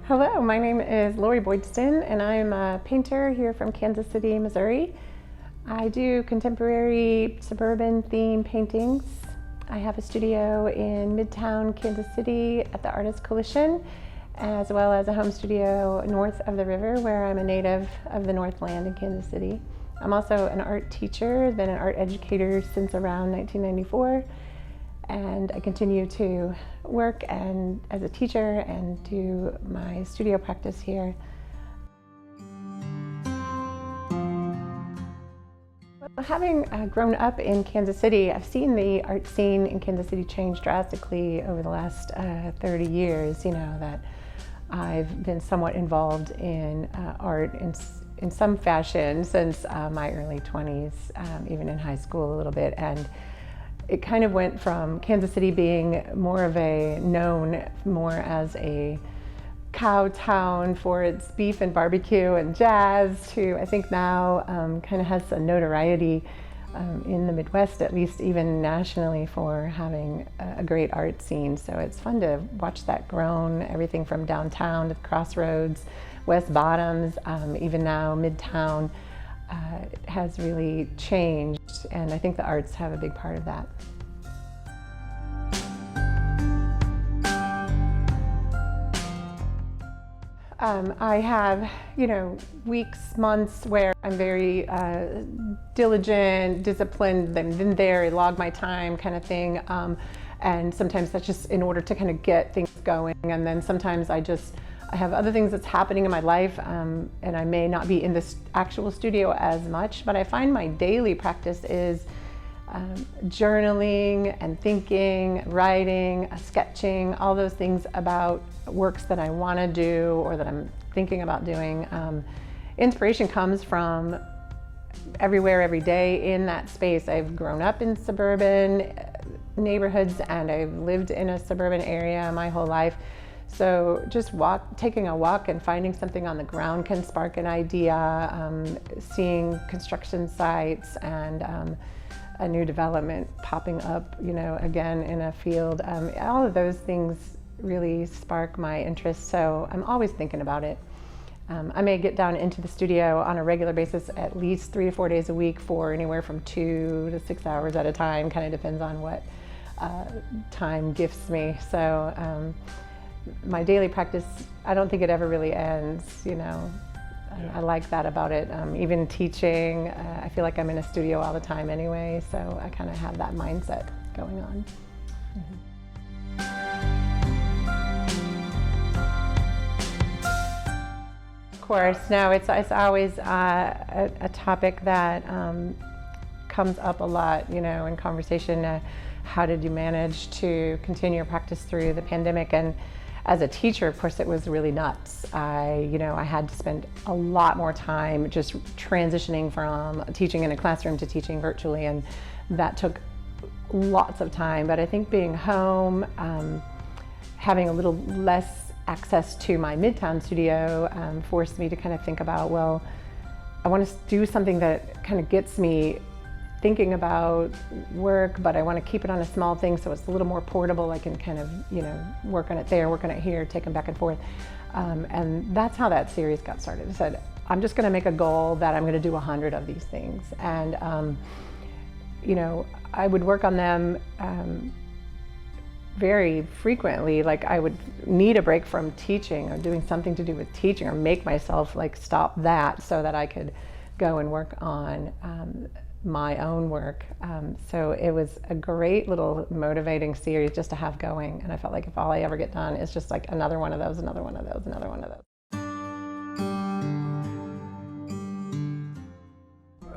Hello, my name is Lorrie Boydston and I'm a painter here from Kansas City, Missouri. I do contemporary suburban theme paintings. I have a studio in Midtown Kansas City at the Artists Coalition, as well as a home studio north of the river where I'm a native of the Northland in Kansas City. I'm also an art teacher, been an art educator since around 1994. And I continue to work as a teacher and do my studio practice here. Having grown up in Kansas City, I've seen the art scene in Kansas City change drastically over the last 30 years. That I've been somewhat involved in art in some fashion since my early 20s, even in high school a little bit. And it kind of went from Kansas City being more of a known more as a cow town for its beef and barbecue and jazz to I think now kind of has a notoriety in the Midwest, at least even nationally, for having a great art scene. So it's fun to watch that grown, everything from downtown to the Crossroads, West Bottoms, even now Midtown. Has really changed, and I think the arts have a big part of that. I have, weeks, months where I'm very diligent, disciplined, I've been there, I log my time kind of thing, and sometimes that's just in order to kind of get things going, and then sometimes I have other things that's happening in my life, and I may not be in this actual studio as much, but I find my daily practice is journaling and thinking, writing, sketching, all those things about works that I want to do or that I'm thinking about doing. Inspiration comes from everywhere, every day in that space. I've grown up in suburban neighborhoods and I've lived in a suburban area my whole life. So just taking a walk and finding something on the ground can spark an idea, seeing construction sites and a new development popping up, again in a field. All of those things really spark my interest, so I'm always thinking about it. I may get down into the studio on a regular basis at least 3 to 4 days a week for anywhere from 2 to 6 hours at a time, kind of depends on what time gifts me. So. My daily practice, I don't think it ever really ends, I like that about it. Even teaching, I feel like I'm in a studio all the time anyway, so I kind of have that mindset going on. Of course, no, it's always a topic that comes up a lot, in conversation. How did you manage to continue your practice through the pandemic? And as a teacher, of course, it was really nuts. I had to spend a lot more time just transitioning from teaching in a classroom to teaching virtually, and that took lots of time. But I think being home, having a little less access to my Midtown studio forced me to kind of think about, well, I want to do something that kind of gets me thinking about work, but I want to keep it on a small thing so it's a little more portable. I can kind of, work on it there, work on it here, take them back and forth. And that's how that series got started. I said, I'm just going to make a goal that I'm going to do 100 of these things. And, I would work on them very frequently. Like I would need a break from teaching or doing something to do with teaching or make myself stop that so that I could go and work on my own work. So it was a great little motivating series just to have going, and I felt like if all I ever get done is just like another one of those, another one of those, another one of those.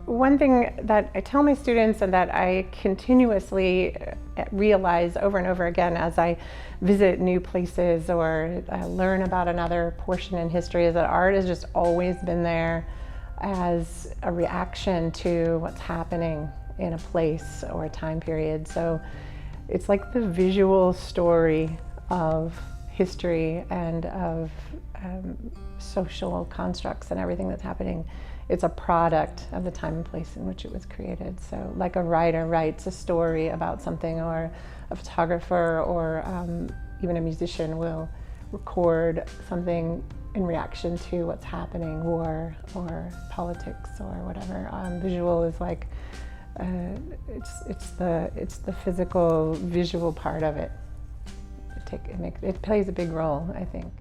One thing that I tell my students and that I continuously realize over and over again as I visit new places or learn about another portion in history is that art has just always been there as a reaction to what's happening in a place or a time period. So it's like the visual story of history and of social constructs and everything that's happening. It's a product of the time and place in which it was created. So like a writer writes a story about something, or a photographer or even a musician will record something in reaction to what's happening, war or politics or whatever. Visual is like, it's the physical, visual part of it. It plays a big role, I think.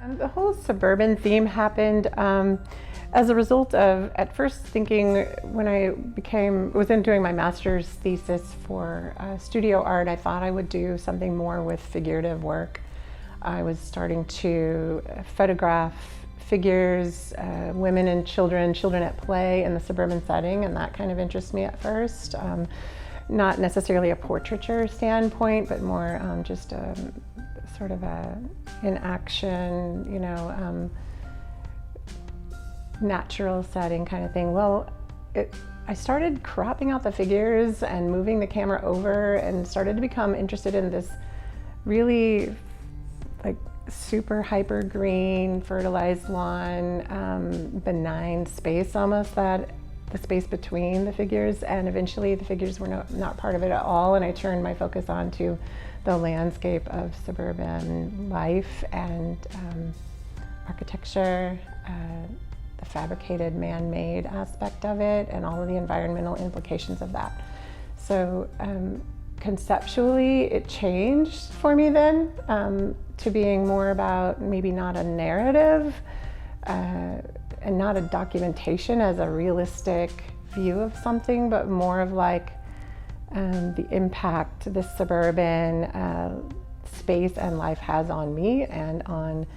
And the whole suburban theme happened as a result of, at first thinking, when I was doing my master's thesis for studio art, I thought I would do something more with figurative work. I was starting to photograph figures, women and children at play in the suburban setting, and that kind of interests me at first. Not necessarily a portraiture standpoint, but more just sort of in action, you know, natural setting kind of thing. Well, I started cropping out the figures and moving the camera over and started to become interested in this really like super hyper green, fertilized lawn, benign space almost, that the space between the figures, and eventually the figures were not part of it at all, and I turned my focus onto the landscape of suburban life and architecture, the fabricated man-made aspect of it, and all of the environmental implications of that. So conceptually it changed for me then to being more about maybe not a narrative and not a documentation as a realistic view of something, but more of like the impact this suburban space and life has on me and on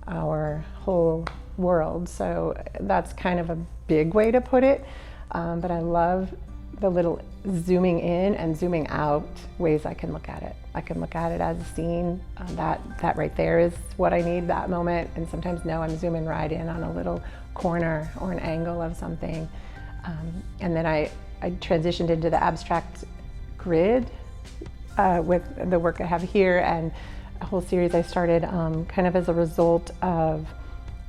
our whole world. So that's kind of a big way to put it, but I love the little zooming in and zooming out ways I can look at it. I can look at it as a scene, that right there is what I need that moment, and sometimes no, I'm zooming right in on a little corner or an angle of something. And then I transitioned into the abstract grid with the work I have here, and a whole series I started kind of as a result of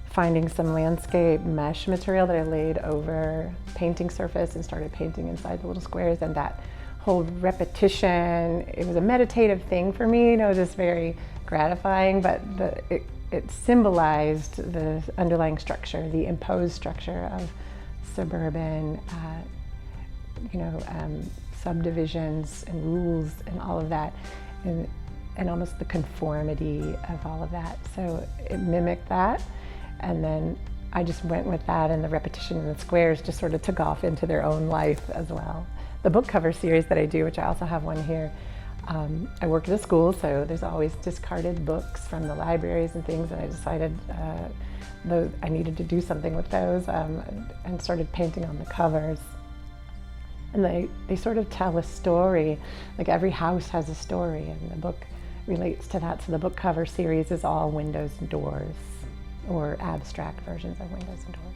finding some landscape mesh material that I laid over painting surface and started painting inside the little squares, and that whole repetition, it was a meditative thing for me, you know, just very gratifying, but it symbolized the underlying structure, the imposed structure of suburban, subdivisions and rules and all of that, and almost the conformity of all of that. So it mimicked that. And then I just went with that, and the repetition in the squares just sort of took off into their own life as well. The book cover series that I do, which I also have one here, I work at a school, so there's always discarded books from the libraries and things, and I decided I needed to do something with those, and started painting on the covers. And they sort of tell a story, like every house has a story, and the book relates to that. So the book cover series is all windows and doors, or abstract versions of windows and doors.